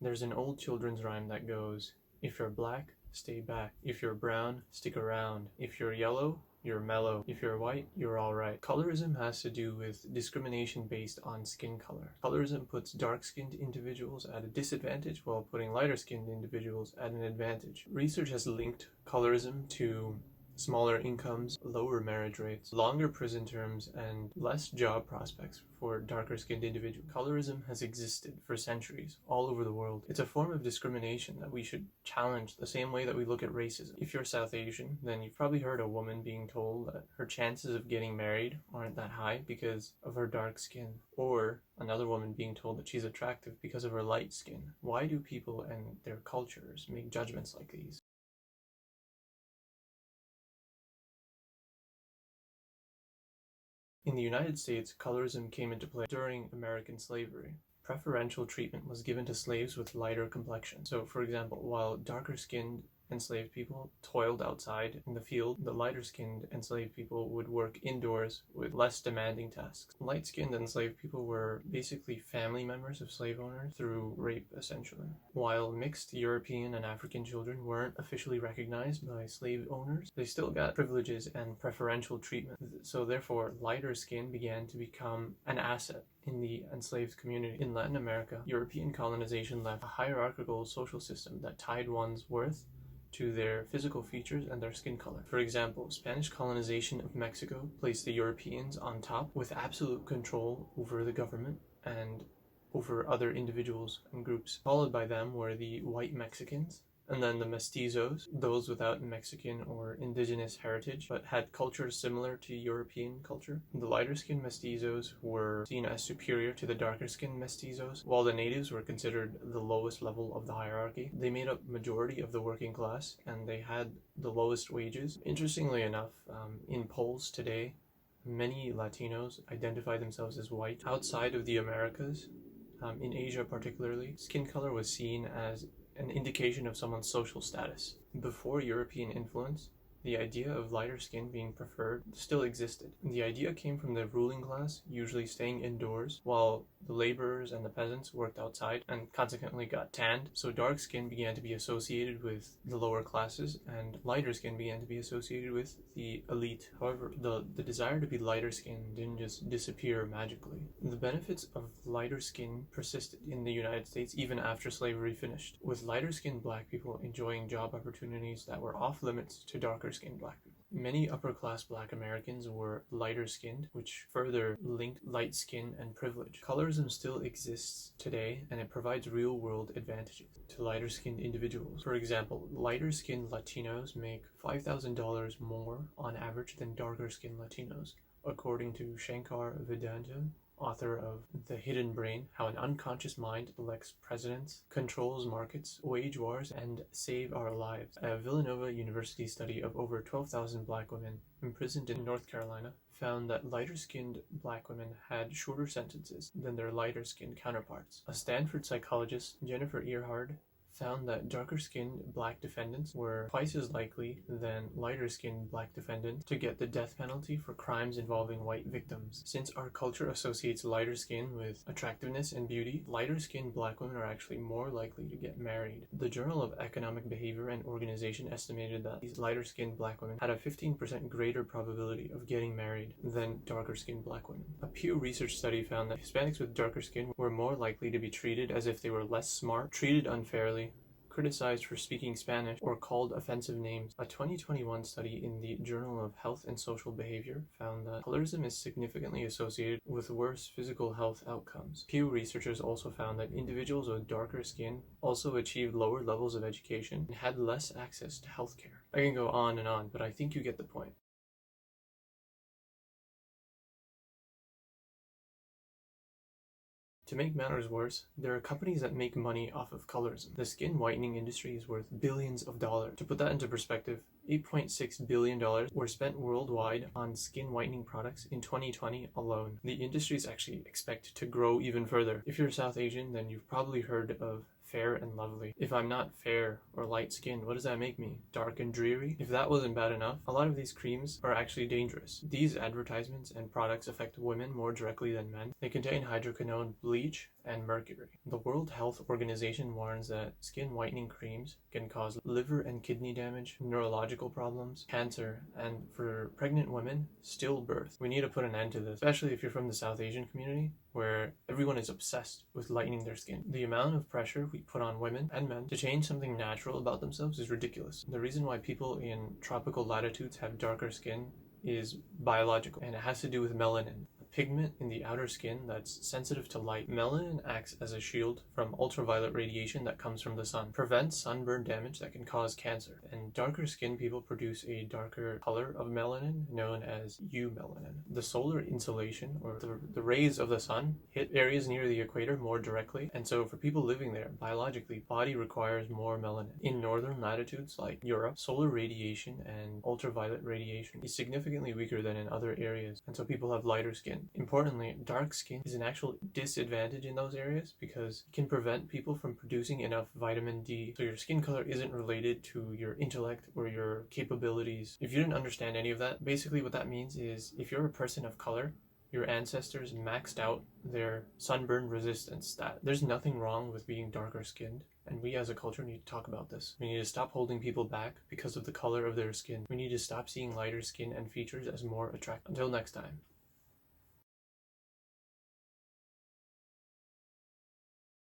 There's an old children's rhyme that goes, if you're black, stay back. If you're brown, stick around. If you're yellow, you're mellow. If you're white, you're alright. Colorism has to do with discrimination based on skin color. Colorism puts dark-skinned individuals at a disadvantage while putting lighter-skinned individuals at an advantage. Research has linked colorism to smaller incomes, lower marriage rates, longer prison terms, and less job prospects for darker-skinned individuals. Colorism has existed for centuries all over the world. It's a form of discrimination that we should challenge the same way that we look at racism. If you're South Asian, then you've probably heard a woman being told that her chances of getting married aren't that high because of her dark skin, or another woman being told that she's attractive because of her light skin. Why do people and their cultures make judgments like these? In the United States, colorism came into play during American slavery. Preferential treatment was given to slaves with lighter complexion. So, for example, while darker-skinned enslaved people toiled outside in the field, the lighter-skinned enslaved people would work indoors with less demanding tasks. Light-skinned enslaved people were basically family members of slave owners through rape, essentially. While mixed European and African children weren't officially recognized by slave owners, they still got privileges and preferential treatment. So therefore, lighter skin began to become an asset in the enslaved community. In Latin America, European colonization left a hierarchical social system that tied one's worth to their physical features and their skin color. For example, Spanish colonization of Mexico placed the Europeans on top with absolute control over the government and over other individuals and groups. Followed by them were the white Mexicans, and then the mestizos, those without Mexican or indigenous heritage, but had cultures similar to European culture. The lighter-skinned mestizos were seen as superior to the darker-skinned mestizos, while the natives were considered the lowest level of the hierarchy. They made up majority of the working class, and they had the lowest wages. Interestingly enough, in polls today, many Latinos identify themselves as white. Outside of the Americas, in Asia particularly, skin color was seen as an indication of someone's social status. Before European influence, the idea of lighter skin being preferred still existed. The idea came from the ruling class, usually staying indoors, while the laborers and the peasants worked outside and consequently got tanned. So dark skin began to be associated with the lower classes, and lighter skin began to be associated with the elite. However, the desire to be lighter skin didn't just disappear magically. The benefits of lighter skin persisted in the United States even after slavery finished, with lighter skinned black people enjoying job opportunities that were off limits to darker skinned black people. Many upper-class black Americans were lighter-skinned, which further linked light skin and privilege. Colorism still exists today, and it provides real-world advantages to lighter-skinned individuals. For example, lighter-skinned Latinos make $5,000 more on average than darker-skinned Latinos, according to Shankar Vedantam, author of The Hidden Brain, How an Unconscious Mind Elects Presidents, Controls Markets, Wage Wars, and Save Our Lives. A Villanova University study of over 12,000 black women imprisoned in North Carolina found that lighter-skinned black women had shorter sentences than their lighter-skinned counterparts. A Stanford psychologist, Jennifer Earhart, found that darker-skinned black defendants were twice as likely than lighter-skinned black defendants to get the death penalty for crimes involving white victims. Since our culture associates lighter skin with attractiveness and beauty, lighter-skinned black women are actually more likely to get married. The Journal of Economic Behavior and Organization estimated that these lighter-skinned black women had a 15% greater probability of getting married than darker-skinned black women. A Pew Research study found that Hispanics with darker skin were more likely to be treated as if they were less smart, treated unfairly, criticized for speaking Spanish, or called offensive names. A 2021 study in the Journal of Health and Social Behavior found that colorism is significantly associated with worse physical health outcomes. Pew researchers also found that individuals with darker skin also achieved lower levels of education and had less access to healthcare. I can go on and on, but I think you get the point. To make matters worse, there are companies that make money off of colorism. The skin whitening industry is worth billions of dollars. To put that into perspective, $8.6 billion were spent worldwide on skin whitening products in 2020 alone. The industry is actually expected to grow even further. If you're South Asian, then you've probably heard of Fair and Lovely. If I'm not fair or light skinned, what does that make me? Dark and dreary? If that wasn't bad enough, a lot of these creams are actually dangerous. These advertisements and products affect women more directly than men. They contain hydroquinone bleach, and mercury. The World Health Organization warns that skin whitening creams can cause liver and kidney damage, neurological problems, cancer, and for pregnant women, stillbirth. We need to put an end to this, especially if you're from the South Asian community, where everyone is obsessed with lightening their skin. The amount of pressure we put on women and men to change something natural about themselves is ridiculous. The reason why people in tropical latitudes have darker skin is biological, and it has to do with melanin, pigment in the outer skin that's sensitive to light. Melanin acts as a shield from ultraviolet radiation that comes from the sun, prevents sunburn damage that can cause cancer, and darker skinned people produce a darker color of melanin known as eumelanin. The solar insolation, or the rays of the sun, hit areas near the equator more directly, and so for people living there, biologically, body requires more melanin. In northern latitudes like Europe, solar radiation and ultraviolet radiation is significantly weaker than in other areas, and so people have lighter skin. Importantly, dark skin is an actual disadvantage in those areas because it can prevent people from producing enough vitamin D. So your skin color isn't related to your intellect or your capabilities. If you didn't understand any of that, basically what that means is if you're a person of color, your ancestors maxed out their sunburn resistance stat. There's nothing wrong with being darker skinned, and we as a culture need to talk about this. We need to stop holding people back because of the color of their skin. We need to stop seeing lighter skin and features as more attractive. Until next time.